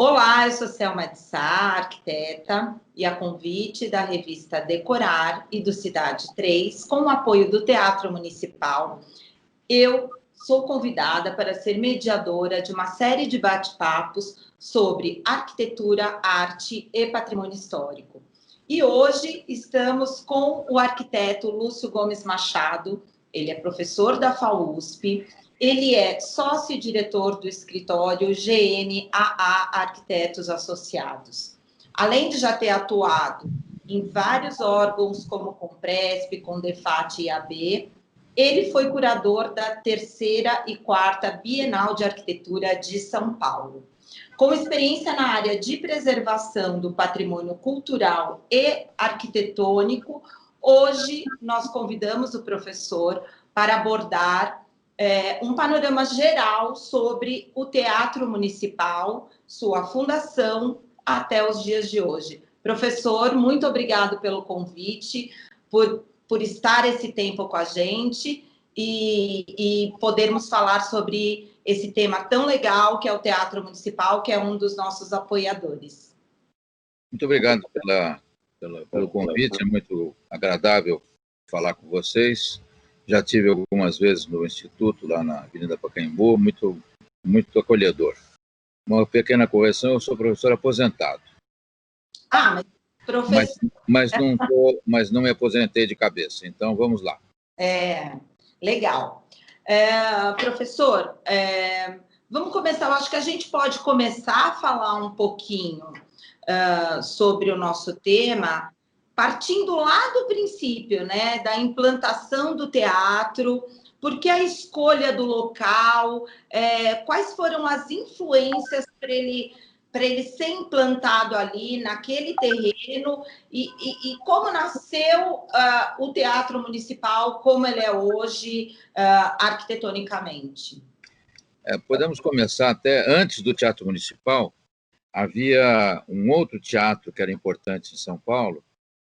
Olá, eu sou Selma de Sá, arquiteta, e a convite da revista Decorar e do Cidade 3, com o apoio do Teatro Municipal, eu sou convidada para ser mediadora de uma série de bate-papos sobre arquitetura, arte e patrimônio histórico. E hoje estamos com o arquiteto Lúcio Gomes Machado. Ele é professor da FAUSP, ele é sócio e diretor do escritório GNAA Arquitetos Associados. Além de já ter atuado em vários órgãos, como Compresp, Condefat e AB, ele foi curador da 3ª e 4ª Bienal de Arquitetura de São Paulo. Com experiência na área de preservação do patrimônio cultural e arquitetônico, hoje nós convidamos o professor para abordar um panorama geral sobre o Teatro Municipal, sua fundação até os dias de hoje. Professor, muito obrigado pelo convite, por estar esse tempo com a gente e podermos falar sobre esse tema tão legal que é o Teatro Municipal, que é um dos nossos apoiadores. Muito obrigado pelo convite, é muito agradável falar com vocês. Já tive algumas vezes no Instituto, lá na Avenida Pacaembu, muito acolhedor. Uma pequena correção, eu sou professor aposentado. Mas professor... mas não me aposentei de cabeça, então vamos lá. Legal. Professor, vamos começar, eu acho que a gente pode começar a falar um pouquinho sobre o nosso tema, partindo lá do princípio, né, da implantação do teatro, porque a escolha do local, quais foram as influências para ele ser implantado ali, naquele terreno, e como nasceu o Teatro Municipal, como ele é hoje, arquitetonicamente? Podemos começar até antes do Teatro Municipal. Havia um outro teatro que era importante em São Paulo,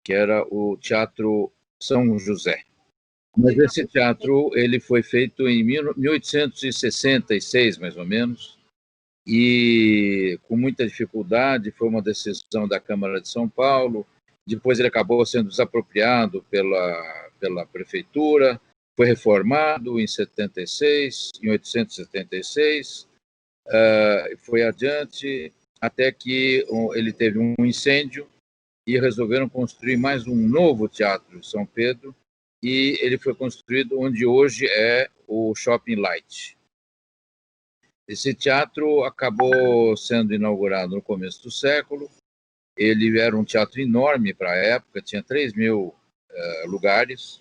que era o Teatro São José. Mas esse teatro ele foi feito em 1866, mais ou menos, e com muita dificuldade, foi uma decisão da Câmara de São Paulo. Depois ele acabou sendo desapropriado pela prefeitura, foi reformado em 1876, foi adiante, até que ele teve um incêndio e resolveram construir mais um novo teatro em São Pedro, e ele foi construído onde hoje é o Shopping Light. Esse teatro acabou sendo inaugurado no começo do século. Ele era um teatro enorme para a época, tinha 3.000 lugares.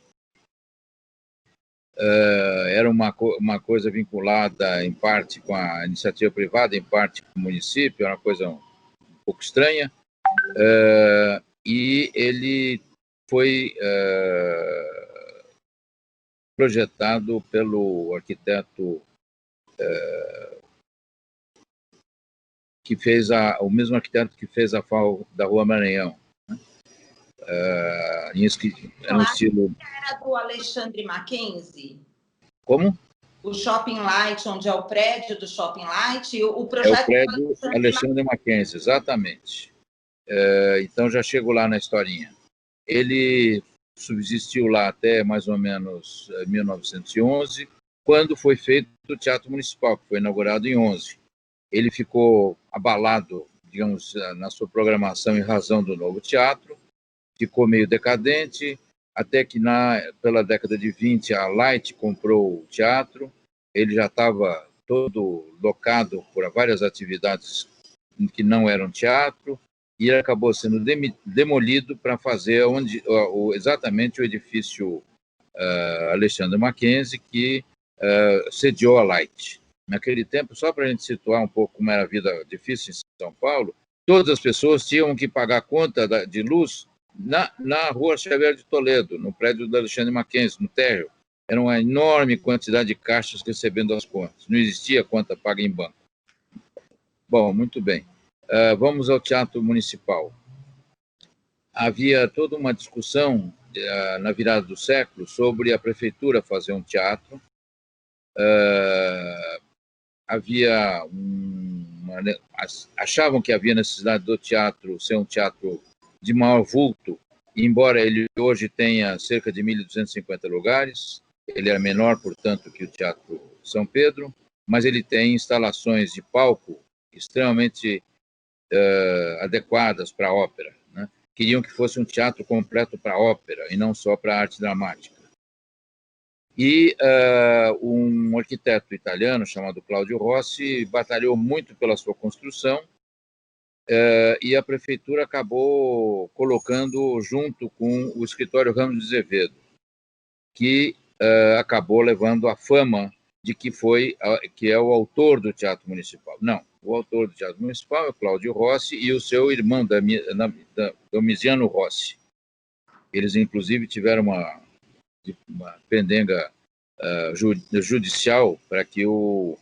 Era uma coisa vinculada, em parte, com a iniciativa privada, em parte com o município, era uma coisa um pouco estranha. E ele foi projetado pelo arquiteto que fez o mesmo arquiteto que fez a FAO da Rua Maranhão. Era um estilo... Era do Alexandre Mackenzie? Como? O Shopping Light, onde é o prédio do Shopping Light, o projeto... É o prédio Alexandre Mackenzie, exatamente. Então já chego lá na historinha. Ele subsistiu lá até mais ou menos 1911, quando foi feito o Teatro Municipal, que foi inaugurado em 11. Ele ficou abalado, digamos, na sua programação em razão do novo teatro, ficou meio decadente, até que pela década de 20 a Light comprou o teatro. Ele já estava todo locado por várias atividades que não eram teatro, e ele acabou sendo demolido para fazer exatamente o edifício Alexandre Mackenzie, que sediou a Light. Naquele tempo, só para a gente situar um pouco como era a vida difícil em São Paulo, todas as pessoas tinham que pagar a conta de luz na Rua Xavier de Toledo, no prédio do Alexandre Mackenzie, no térreo. Era uma enorme quantidade de caixas recebendo as contas. Não existia conta paga em banco. Bom, muito bem. Vamos ao Teatro Municipal. Havia toda uma discussão na virada do século sobre a prefeitura fazer um teatro. Havia achavam que havia necessidade do teatro ser um teatro de maior vulto, embora ele hoje tenha cerca de 1.250 lugares. Ele é menor, portanto, que o Teatro São Pedro, mas ele tem instalações de palco extremamente adequadas para a ópera, né? Queriam que fosse um teatro completo para a ópera e não só para a arte dramática. E um arquiteto italiano chamado Claudio Rossi batalhou muito pela sua construção, e a prefeitura acabou colocando junto com o escritório Ramos de Azevedo, que acabou levando a fama de que é o autor do Teatro Municipal. Não, o autor do Teatro Municipal é o Claudio Rossi e o seu irmão, Domisiano Rossi. Eles, inclusive, tiveram uma pendenga judicial para que o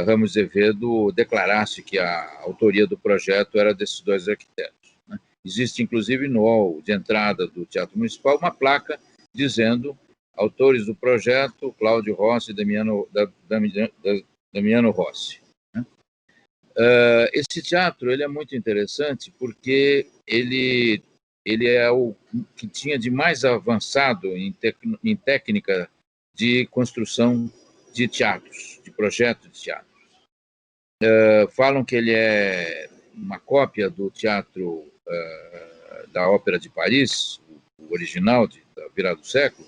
Ramos de Azevedo declarasse que a autoria do projeto era desses dois arquitetos, né? Existe, inclusive, no hall de entrada do Teatro Municipal uma placa dizendo: autores do projeto, Cláudio Rossi e Damiano Rossi, né? Esse teatro ele é muito interessante porque ele é o que tinha de mais avançado em técnica de construção de teatros, de projeto de teatros. Falam que ele é uma cópia do teatro da Ópera de Paris, o original da virada do século,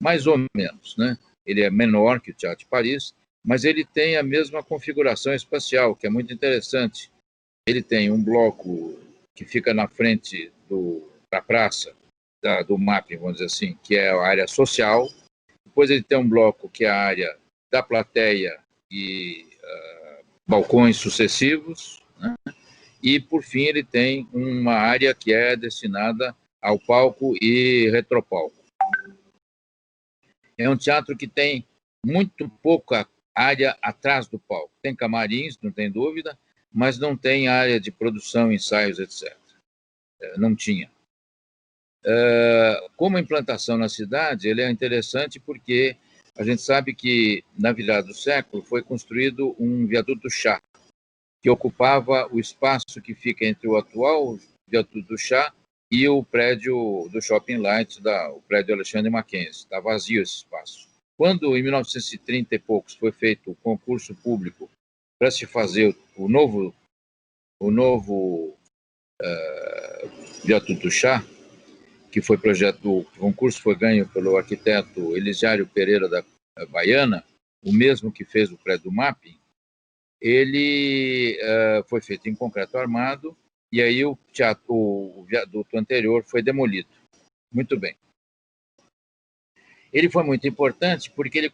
mais ou menos, né? Ele é menor que o Teatro de Paris, mas ele tem a mesma configuração espacial, que é muito interessante. Ele tem um bloco que fica na frente da praça, do MAP, vamos dizer assim, que é a área social. Depois ele tem um bloco que é a área da plateia e balcões sucessivos, né? E, por fim, ele tem uma área que é destinada ao palco e retropalco. É um teatro que tem muito pouca área atrás do palco. Tem camarins, não tem dúvida, mas não tem área de produção, ensaios, etc. Não tinha. Como implantação na cidade, ele é interessante porque a gente sabe que, na virada do século, foi construído um viaduto Chá, que ocupava o espaço que fica entre o atual viaduto do Chá e o prédio do Shopping Light, o prédio Alexandre Mackenzie. Está vazio esse espaço. Quando, em 1930 e poucos, foi feito o concurso público para se fazer o novo viaduto Chá, que foi projeto, o concurso foi ganho pelo arquiteto Elisiário Pereira da Baiana, o mesmo que fez o prédio do MAP. Ele foi feito em concreto armado, e aí o viaduto anterior foi demolido. Muito bem. Ele foi muito importante porque ele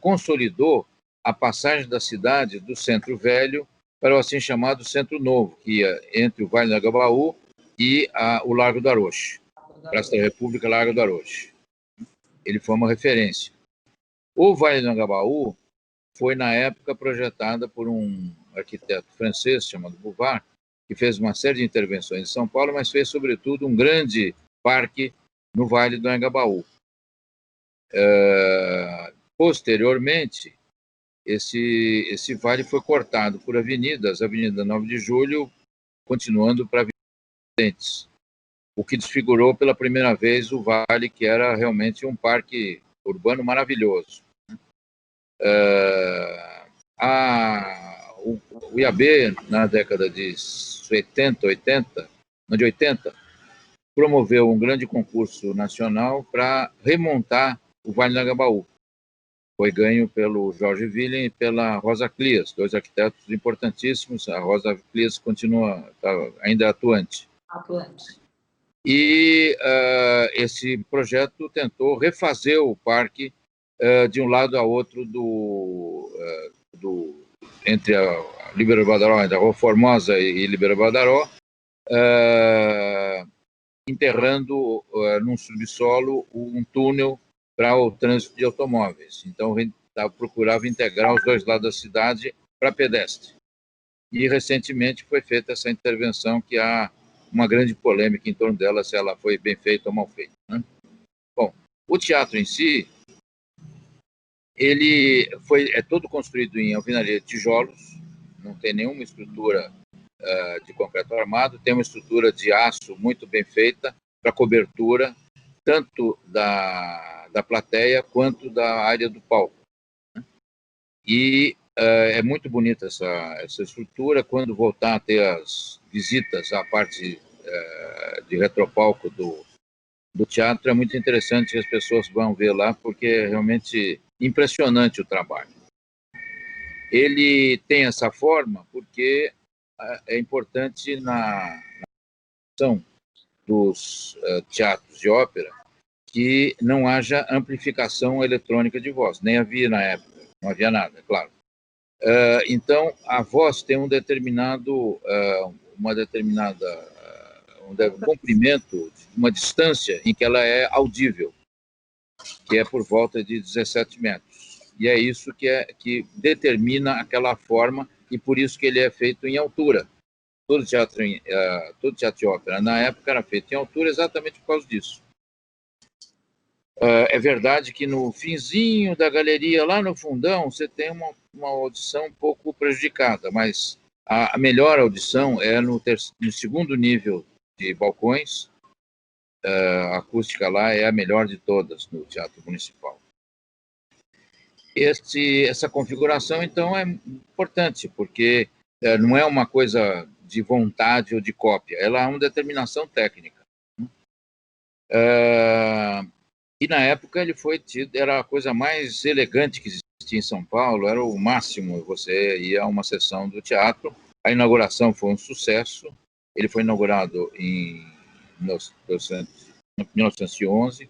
consolidou a passagem da cidade do Centro Velho para o assim chamado Centro Novo, que ia entre o Vale do Anhangabaú e o Largo do Aroche, Praça da República, Largo do Aroche. Ele foi uma referência. O Vale do Anhangabaú foi, na época, projetada por um arquiteto francês chamado Bouvard, que fez uma série de intervenções em São Paulo, mas fez, sobretudo, um grande parque no Vale do Anhangabaú. Posteriormente, esse vale foi cortado por avenidas, a Avenida 9 de Julho, continuando para Avenida, o que desfigurou pela primeira vez o vale, que era realmente um parque urbano maravilhoso. O IAB, na década de 80, promoveu um grande concurso nacional para remontar o Vale do Anhangabaú. Foi ganho pelo Jorge Willen e pela Rosa Clias, dois arquitetos importantíssimos. A Rosa Clias ainda atuante. E esse projeto tentou refazer o parque de um lado a outro entre a Libero Badaró, entre a Rua Formosa e Libero Badaró, enterrando num subsolo um túnel para o trânsito de automóveis. Então, procurava integrar os dois lados da cidade para pedestre. E, recentemente, foi feita essa intervenção, que há uma grande polêmica em torno dela, se ela foi bem feita ou mal feita, né? Bom, o teatro em si, ele é todo construído em alvenaria de tijolos, não tem nenhuma estrutura de concreto armado, tem uma estrutura de aço muito bem feita para cobertura, tanto da plateia quanto da área do palco. E é muito bonita essa estrutura. Quando voltar a ter as visitas à parte de retropalco do teatro, é muito interessante que as pessoas vão ver lá, porque é realmente impressionante o trabalho. Ele tem essa forma porque é importante na ação dos teatros de ópera que não haja amplificação eletrônica de voz, nem havia na época, não havia nada, é claro. Então, a voz tem um determinado, um comprimento, uma distância em que ela é audível, que é por volta de 17 metros. E é isso que determina aquela forma, e por isso que ele é feito em altura. Todo teatro de ópera, na época, era feito em altura exatamente por causa disso. É verdade que no finzinho da galeria, lá no fundão, você tem uma audição um pouco prejudicada, mas a melhor audição é no segundo nível de balcões. A acústica lá é a melhor de todas no Teatro Municipal. Essa configuração, então, é importante, porque não é uma coisa de vontade ou de cópia, ela é uma determinação técnica. E na época ele foi tido, era a coisa mais elegante que existia em São Paulo, era o máximo, você ia a uma sessão do teatro. A inauguração foi um sucesso, ele foi inaugurado em 1911,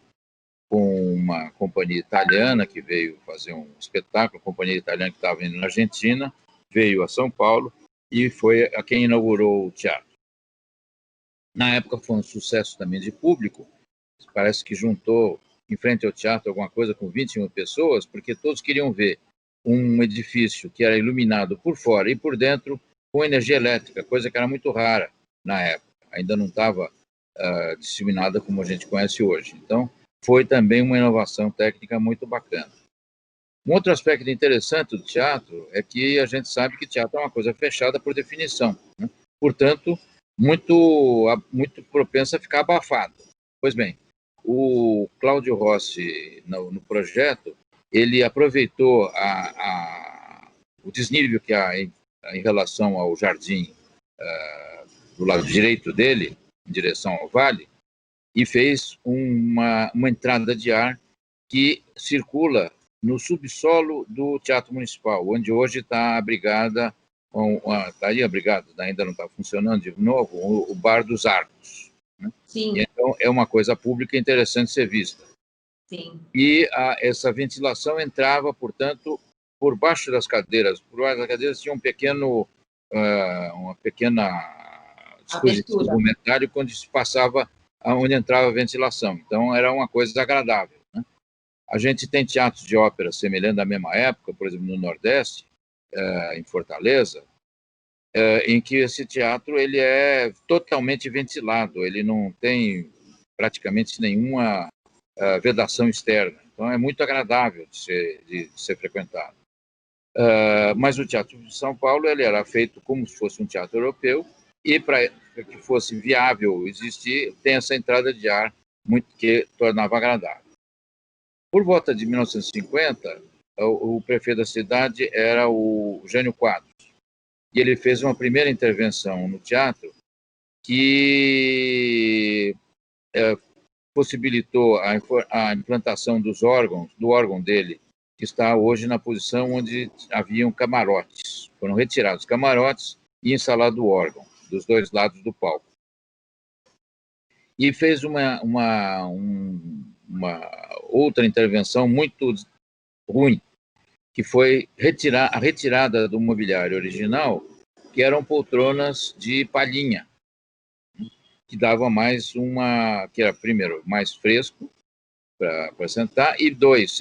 com uma companhia italiana que veio fazer um espetáculo, a companhia italiana que estava indo na Argentina, veio a São Paulo e foi a quem inaugurou o teatro. Na época foi um sucesso também de público, parece que juntou em frente ao teatro alguma coisa com 20 mil pessoas, porque todos queriam ver um edifício que era iluminado por fora e por dentro com energia elétrica, coisa que era muito rara na época, ainda não estava disseminada como a gente conhece hoje. Então, foi também uma inovação técnica muito bacana. Um outro aspecto interessante do teatro é que a gente sabe que teatro é uma coisa fechada por definição, né? Portanto, muito propensa a ficar abafado. Pois bem, o Cláudio Rossi, no projeto, ele aproveitou o desnível que há em relação ao jardim do lado direito dele, em direção ao vale, e fez uma entrada de ar que circula no subsolo do Teatro Municipal, onde hoje está abrigada, está aí abrigada, ainda não está funcionando de novo, o Bar dos Arcos. Né? Sim. E então, é uma coisa pública interessante ser vista. Sim. E essa ventilação entrava, portanto, por baixo das cadeiras. Por baixo das cadeiras tinha uma pequena dispositivo metálico onde se passava, onde entrava a ventilação. Então, era uma coisa agradável. Né? A gente tem teatros de ópera semelhantes da mesma época, por exemplo, no Nordeste, em Fortaleza, em que esse teatro ele é totalmente ventilado, ele não tem praticamente nenhuma vedação externa. Então, é muito agradável de ser frequentado. Mas o Teatro de São Paulo ele era feito como se fosse um teatro europeu, e para que fosse viável existir, tem essa entrada de ar que tornava agradável. Por volta de 1950, o prefeito da cidade era o Jânio Quadros, e ele fez uma primeira intervenção no teatro que possibilitou a implantação do órgão dele, que está hoje na posição onde haviam camarotes. Foram retirados camarotes e instalado o órgão, dos dois lados do palco. E fez uma outra intervenção muito ruim, que foi a retirada do mobiliário original, que eram poltronas de palhinha, que dava que era, primeiro, mais fresco para sentar, e dois,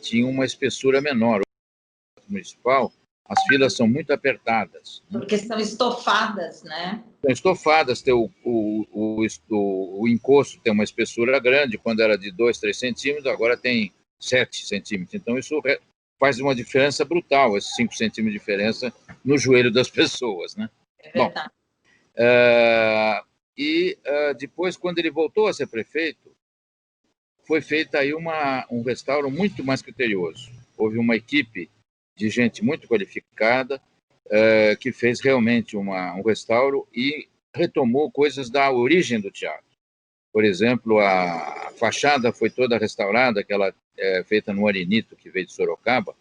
tinha uma espessura menor. O municipal, as filas são muito apertadas. Porque são estofadas, né? São estofadas, o encosto tem uma espessura grande, quando era de 2, 3 centímetros, agora tem 7 centímetros. Então, isso faz uma diferença brutal, esses 5 centímetros de diferença no joelho das pessoas, né? É verdade. Depois, quando ele voltou a ser prefeito, foi feito aí um restauro muito mais criterioso. Houve uma equipe de gente muito qualificada que fez realmente um restauro e retomou coisas da origem do teatro. Por exemplo, a fachada foi toda restaurada, aquela feita no arenito que veio de Sorocaba,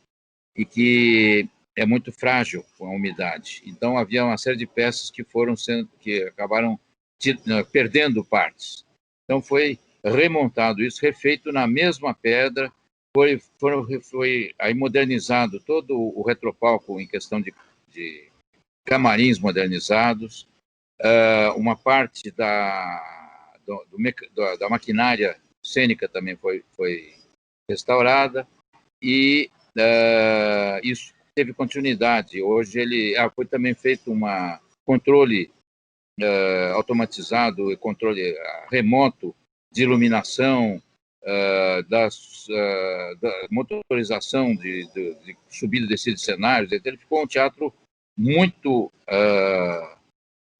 e que é muito frágil com a umidade. Então, havia uma série de peças que acabaram perdendo partes. Então, foi remontado isso, refeito na mesma pedra, foi aí modernizado todo o retropalco em questão de camarins modernizados, uma parte da maquinária cênica também foi restaurada, e isso teve continuidade. Hoje foi também feito um controle automatizado e controle remoto de iluminação, da motorização de subida e descida de cenários. Então, ele ficou um teatro muito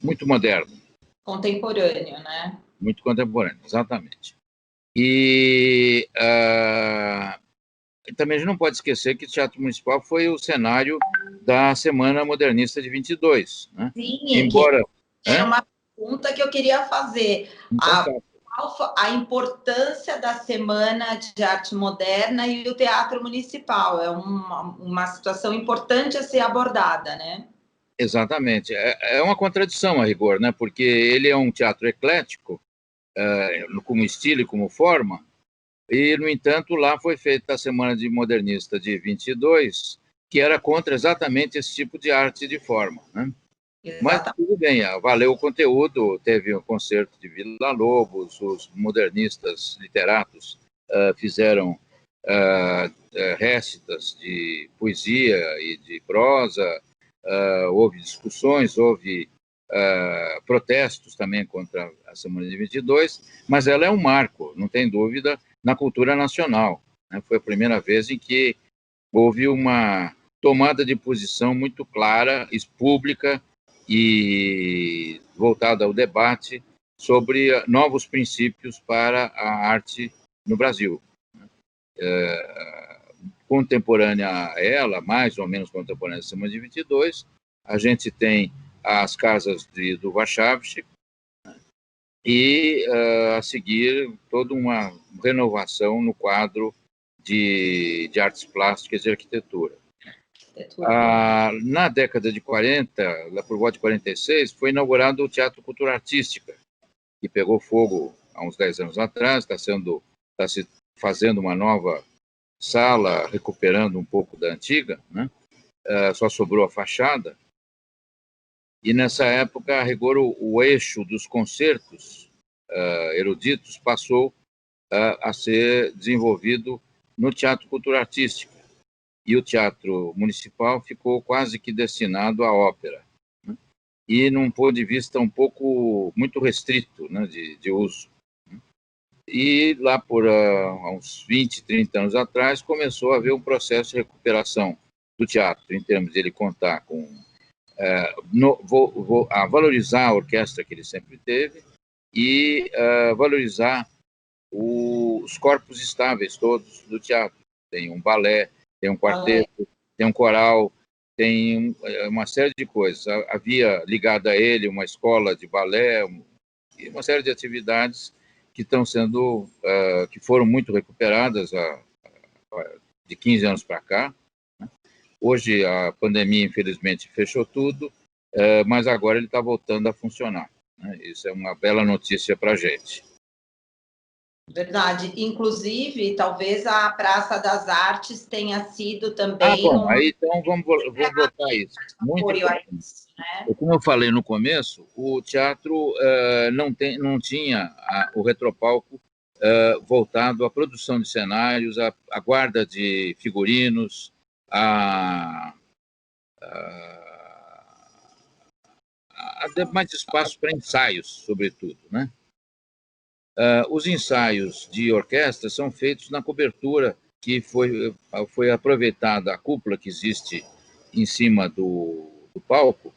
muito moderno. Contemporâneo, né? Muito contemporâneo, exatamente. E também a gente não pode esquecer que o Teatro Municipal foi o cenário da Semana Modernista de 22, né? Sim, embora... Era uma pergunta que eu queria fazer. Então, A importância da Semana de Arte Moderna e o Teatro Municipal. É uma situação importante a ser abordada, né? Exatamente. É uma contradição, a rigor, né? Porque ele é um teatro eclético, como estilo e como forma, e, no entanto, lá foi feita a Semana de Modernista de 22, que era contra exatamente esse tipo de arte e de forma, né? Mas tudo bem, valeu o conteúdo, teve um concerto de Villa-Lobos, os modernistas literatos fizeram récitas de poesia e de prosa, houve discussões, houve protestos também contra a Semana de 22, mas ela é um marco, não tem dúvida, na cultura nacional, né? Foi a primeira vez em que houve uma tomada de posição muito clara, pública e voltada ao debate sobre novos princípios para a arte no Brasil. Contemporânea a ela, mais ou menos contemporânea a Semana de 22, a gente tem as casas do Warszawski e, a seguir, toda uma renovação no quadro de artes plásticas e arquitetura. Na década de 40, lá por volta de 46, foi inaugurado o Teatro Cultura Artística, que pegou fogo há uns 10 anos atrás, está se fazendo uma nova sala, recuperando um pouco da antiga, né? Só sobrou a fachada. E nessa época, a rigor, o eixo dos concertos eruditos passou a ser desenvolvido no Teatro Cultura Artística. E o Teatro Municipal ficou quase que destinado à ópera, né? E num ponto de vista muito restrito, né, de uso. E lá por uns 20, 30 anos atrás, começou a haver um processo de recuperação do teatro, em termos de ele contar com a valorizar a orquestra que ele sempre teve e valorizar os corpos estáveis todos do teatro. Tem um balé, tem um quarteto, tem um coral, tem uma série de coisas. Havia ligado a ele uma escola de balé, e uma série de atividades que estão sendo, que foram muito recuperadas de 15 anos para cá. Hoje a pandemia, infelizmente, fechou tudo, mas agora ele está voltando a funcionar, né? Isso é uma bela notícia para a gente. Verdade. Inclusive, talvez a Praça das Artes tenha sido também aí então vamos voltar a isso. Muito importante. Né? Como eu falei no começo, o teatro não tinha o retropalco voltado à produção de cenários, à guarda de figurinos, a mais espaço para ensaios, sobretudo, né? Os ensaios de orquestra são feitos na cobertura que foi aproveitada a cúpula que existe em cima do palco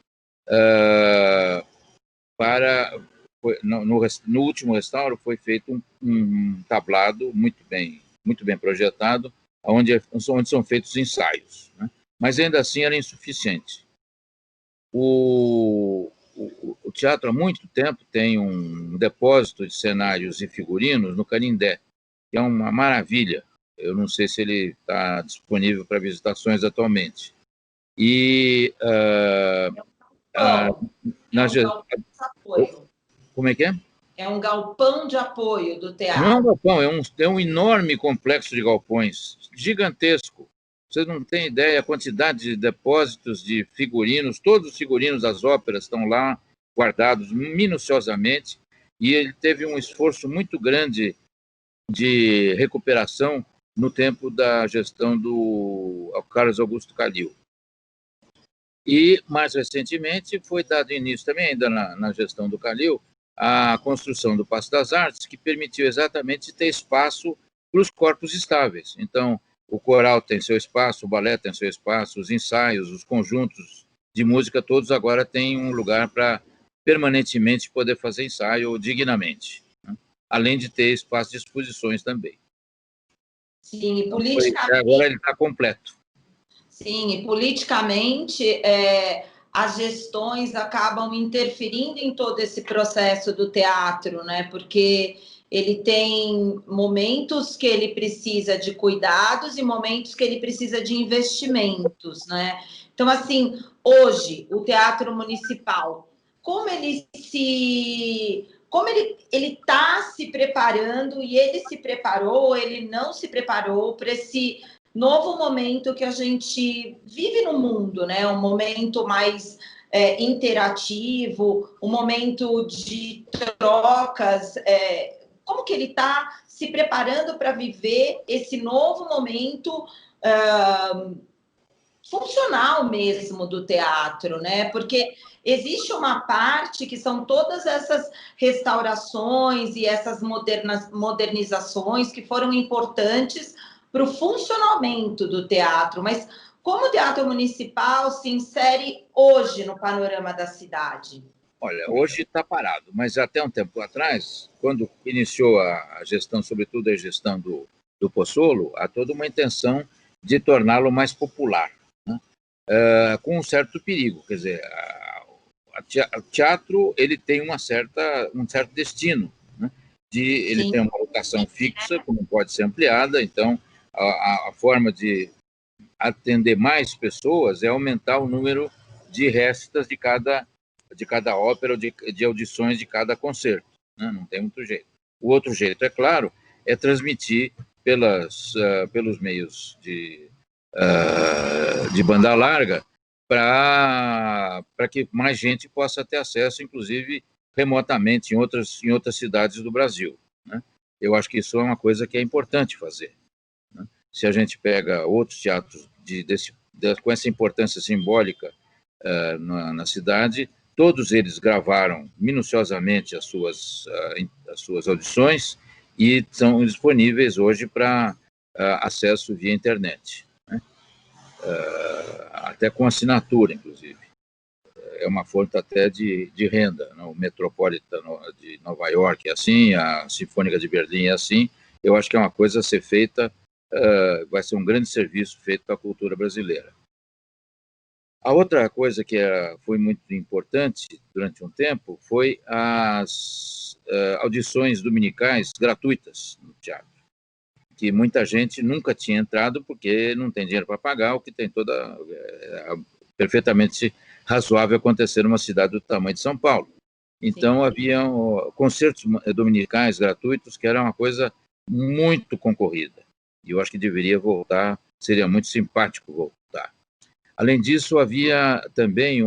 no último restauro foi feito um tablado muito bem projetado, onde são feitos ensaios, né? Mas ainda assim era insuficiente. O teatro há muito tempo tem um depósito de cenários e figurinos no Canindé, que é uma maravilha. Eu não sei se ele está disponível para visitações atualmente. E como é que é? É um galpão de apoio do teatro. Não é um galpão, é um enorme complexo de galpões, gigantesco. Vocês não têm ideia a quantidade de depósitos de figurinos, todos os figurinos das óperas estão lá guardados minuciosamente, e ele teve um esforço muito grande de recuperação no tempo da gestão do Carlos Augusto Calil. E, mais recentemente, foi dado início também, ainda na gestão do Calil, a construção do Paço das Artes, que permitiu exatamente ter espaço para os corpos estáveis. Então, o coral tem seu espaço, o balé tem seu espaço, os ensaios, os conjuntos de música, todos agora têm um lugar para permanentemente poder fazer ensaio dignamente, né? Além de ter espaço de exposições também. Sim, e politicamente... Agora ele está completo. Sim, e politicamente as gestões acabam interferindo em todo esse processo do teatro, né? Porque ele tem momentos que ele precisa de cuidados e momentos que ele precisa de investimentos, né? Então, assim, hoje, o Teatro Municipal, como ele está se preparando, e ele se preparou, ele não se preparou para esse novo momento que a gente vive no mundo, né? Um momento mais interativo, um momento de trocas. Como que ele está se preparando para viver esse novo momento funcional mesmo do teatro, né? Porque existe uma parte que são todas essas restaurações e essas modernizações que foram importantes para o funcionamento do teatro, mas como o Teatro Municipal se insere hoje no panorama da cidade? Olha, hoje está parado, mas até um tempo atrás, quando iniciou a gestão, sobretudo a gestão do Pozzolo, há toda uma intenção de torná-lo mais popular, né? Com um certo perigo, quer dizer, o teatro ele tem um certo destino, né? Ele tem uma lotação fixa, que não pode ser ampliada, então a forma de atender mais pessoas é aumentar o número de restas de cada ópera, de audições de cada concerto, né? Não tem outro jeito. O outro jeito, é claro, é transmitir pelos meios de banda larga para que mais gente possa ter acesso, inclusive remotamente, em outras cidades do Brasil, né? Eu acho que isso é uma coisa que é importante fazer, né? Se a gente pega outros teatros com essa importância simbólica na cidade, todos eles gravaram minuciosamente as suas audições e são disponíveis hoje para acesso via internet, né? Até com assinatura, inclusive. É uma fonte até de renda, né? O Metropolitan de Nova York é assim, a Sinfônica de Berlim é assim. Eu acho que é uma coisa a ser feita, vai ser um grande serviço feito para a cultura brasileira. A outra coisa que foi muito importante durante um tempo foi as audições dominicais gratuitas no teatro, que muita gente nunca tinha entrado porque não tem dinheiro para pagar, o que tem perfeitamente razoável acontecer numa cidade do tamanho de São Paulo. Então, havia concertos dominicais gratuitos, que era uma coisa muito concorrida. E eu acho que deveria voltar, seria muito simpático voltar. Além disso, havia também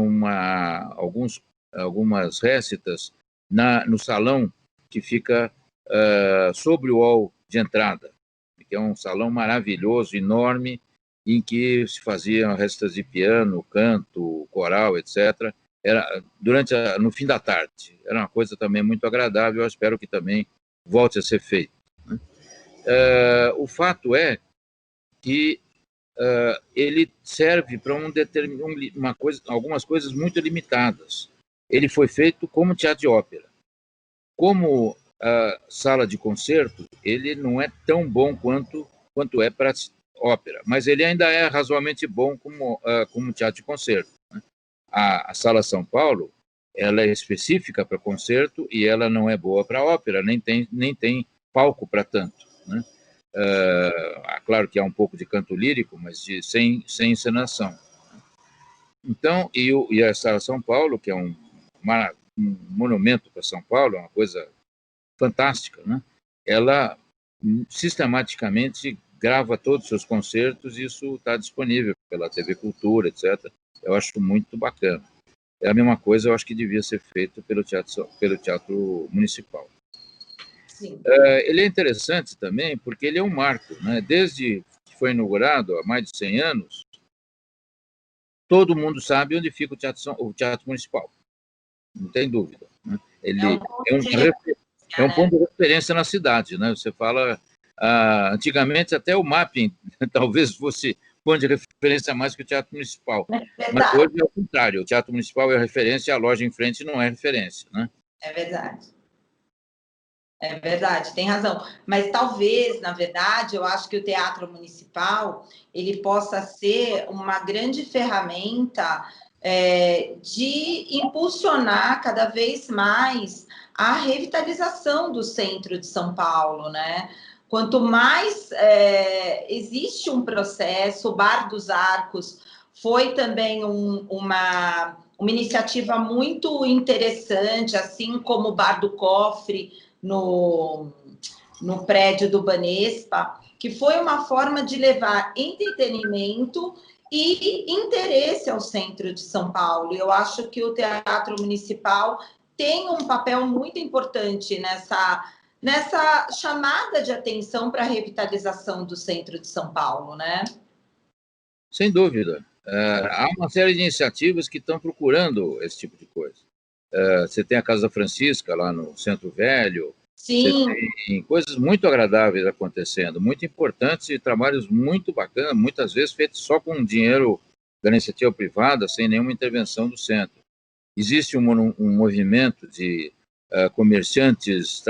algumas récitas no salão que fica sobre o hall de entrada, que é um salão maravilhoso, enorme, em que se faziam récitas de piano, canto, coral, etc. No fim da tarde. Era uma coisa também muito agradável, eu espero que também volte a ser feito, né? O fato é que ele serve para algumas coisas muito limitadas. Ele foi feito como teatro de ópera. Como sala de concerto, ele não é tão bom quanto é para ópera, mas ele ainda é razoavelmente bom como teatro de concerto, né? A Sala São Paulo, ela é específica para concerto e ela não é boa para ópera, nem tem palco para tanto, né? Claro que há um pouco de canto lírico, mas sem encenação. Então, e a Sala São Paulo, que é um monumento para São Paulo, é uma coisa fantástica, né? Ela sistematicamente grava todos os seus concertos e isso está disponível pela TV Cultura, etc. Eu acho muito bacana. É a mesma coisa, eu acho que devia ser feito pelo Teatro Municipal. Sim. Ele é interessante também porque ele é um marco, né? Desde que foi inaugurado há mais de 100 anos, todo mundo sabe onde fica o Teatro Municipal, não tem dúvida, né? Ele é um ponto de referência na cidade, né? Você fala, antigamente até o mapping talvez fosse ponto de referência mais que o Teatro Municipal, mas hoje é o contrário, o Teatro Municipal é referência, a loja em frente não é referência, né? É verdade. É verdade, tem razão. Mas talvez, na verdade, eu acho que o Teatro Municipal ele possa ser uma grande ferramenta de impulsionar cada vez mais a revitalização do centro de São Paulo, né? Quanto mais existe um processo, o Bar dos Arcos foi também uma iniciativa muito interessante, assim como o Bar do Cofre, no prédio do Banespa, que foi uma forma de levar entretenimento e interesse ao centro de São Paulo. Eu acho que o Teatro Municipal tem um papel muito importante nessa chamada de atenção para a revitalização do centro de São Paulo, né? Sem dúvida. Há uma série de iniciativas que estão procurando esse tipo de coisa. Você tem a Casa Francisca, lá no Centro Velho. Sim. Você tem coisas muito agradáveis acontecendo, muito importantes e trabalhos muito bacanas, muitas vezes feitos só com dinheiro da iniciativa privada, sem nenhuma intervenção do centro. Existe um movimento de comerciantes,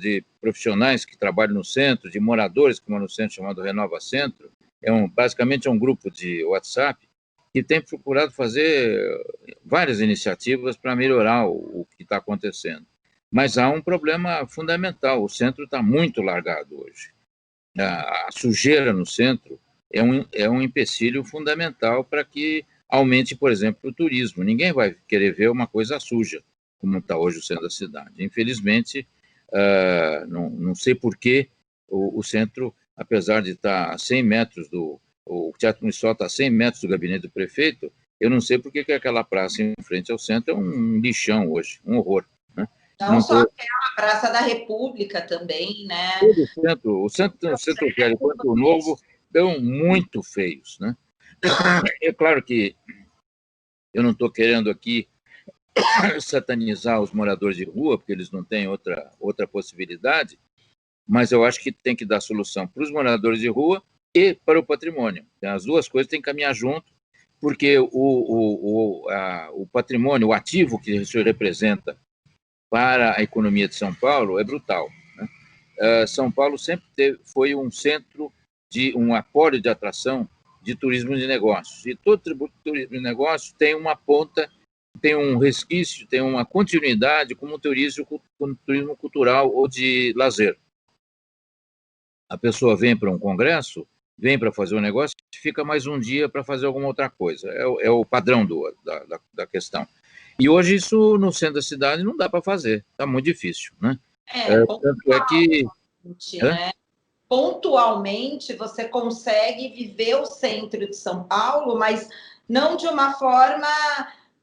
de profissionais que trabalham no centro, de moradores que moram no centro, chamado Renova Centro. Basicamente é um grupo de WhatsApp que tem procurado fazer várias iniciativas para melhorar o que está acontecendo. Mas há um problema fundamental, o centro está muito largado hoje. A sujeira no centro é um empecilho fundamental para que aumente, por exemplo, o turismo. Ninguém vai querer ver uma coisa suja, como está hoje o centro da cidade. Infelizmente, não sei por que o centro, apesar de estar a 100 metros o Teatro Municipal está a 100 metros do gabinete do prefeito, eu não sei por que aquela praça em frente ao centro é um lixão hoje, um horror, né? Não só aquela Praça da República também, né? O centro velho quanto o novo estão muito feios, né? É claro que eu não estou querendo aqui satanizar os moradores de rua, porque eles não têm outra possibilidade, mas eu acho que tem que dar solução para os moradores de rua e para o patrimônio. As duas coisas têm que caminhar junto, porque o patrimônio, o ativo que isso representa para a economia de São Paulo é brutal, né? São Paulo sempre foi um centro um apolo de atração de turismo de negócios. E todo turismo de negócios tem uma ponta, tem um resquício, tem uma continuidade como turismo cultural ou de lazer. A pessoa vem para um congresso, vem para fazer um negócio, fica mais um dia para fazer alguma outra coisa. É o padrão da questão. E hoje isso no centro da cidade não dá para fazer, está muito difícil, né? Tanto é que... Né? Pontualmente você consegue viver o centro de São Paulo, mas não de uma forma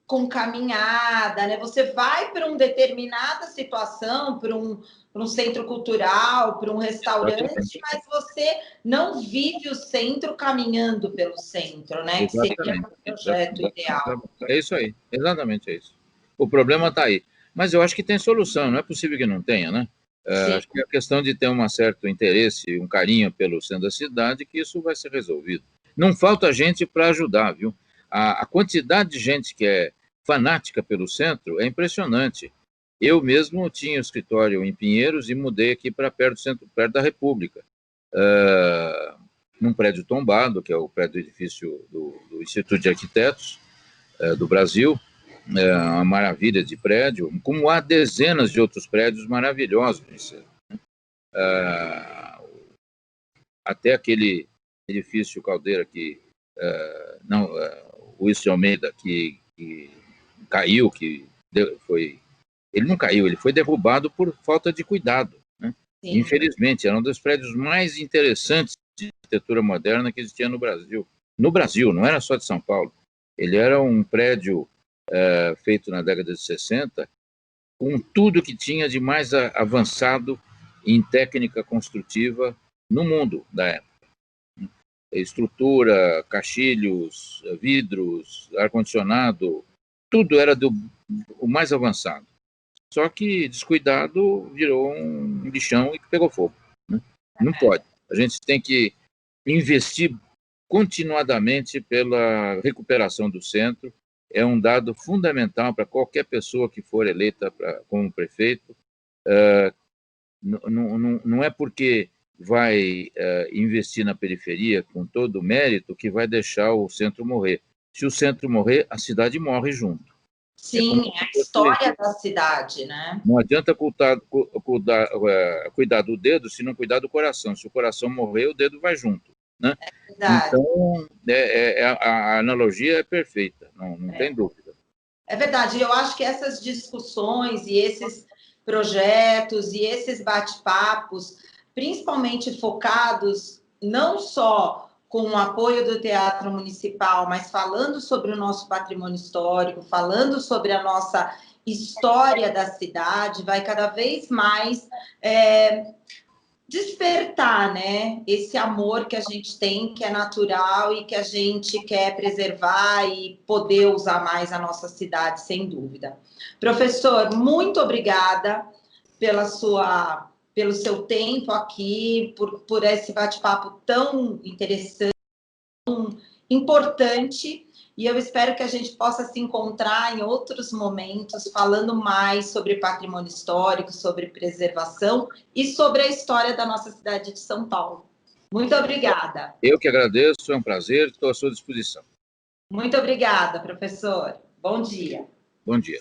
com caminhada, né? Você vai para uma determinada situação, para um centro cultural, para um restaurante, mas você não vive o centro caminhando pelo centro, né? Que seria um projeto ideal. É isso aí, exatamente é isso. O problema está aí. Mas eu acho que tem solução, não é possível que não tenha, né? Acho que é a questão de ter um certo interesse, um carinho pelo centro da cidade, que isso vai ser resolvido. Não falta gente para ajudar, viu? A quantidade de gente que é fanática pelo centro é impressionante. Eu mesmo tinha um escritório em Pinheiros e mudei aqui para perto do centro, perto da República, num prédio tombado, que é o prédio do edifício do Instituto de Arquitetos do Brasil, uma maravilha de prédio, como há dezenas de outros prédios maravilhosos. Até aquele edifício Caldeira que o Wilson Almeida que caiu, ele não caiu, ele foi derrubado por falta de cuidado, né? Infelizmente, era um dos prédios mais interessantes de arquitetura moderna que existia no Brasil. No Brasil, não era só de São Paulo. Ele era um prédio feito na década de 60, com tudo que tinha de mais avançado em técnica construtiva no mundo da época. Estrutura, caixilhos, vidros, ar-condicionado, tudo era o mais avançado. Só que, descuidado, virou um lixão e pegou fogo, né? Não pode. A gente tem que investir continuadamente pela recuperação do centro. É um dado fundamental para qualquer pessoa que for eleita como prefeito. Não é porque vai investir na periferia com todo o mérito que vai deixar o centro morrer. Se o centro morrer, a cidade morre junto. Sim, é a história da cidade, né? Não adianta cuidar do dedo se não cuidar do coração. Se o coração morrer, o dedo vai junto, né? É verdade. Então, a analogia é perfeita, não tem dúvida. É verdade. Eu acho que essas discussões e esses projetos e esses bate-papos, principalmente focados não só com o apoio do Teatro Municipal, mas falando sobre o nosso patrimônio histórico, falando sobre a nossa história da cidade, vai cada vez mais despertar, né, esse amor que a gente tem, que é natural e que a gente quer preservar e poder usar mais a nossa cidade, sem dúvida. Professor, muito obrigada pelo seu tempo aqui, por esse bate-papo tão interessante, tão importante, e eu espero que a gente possa se encontrar em outros momentos, falando mais sobre patrimônio histórico, sobre preservação e sobre a história da nossa cidade de São Paulo. Muito obrigada. Eu que agradeço, é um prazer, estou à sua disposição. Muito obrigada, professor. Bom dia. Bom dia.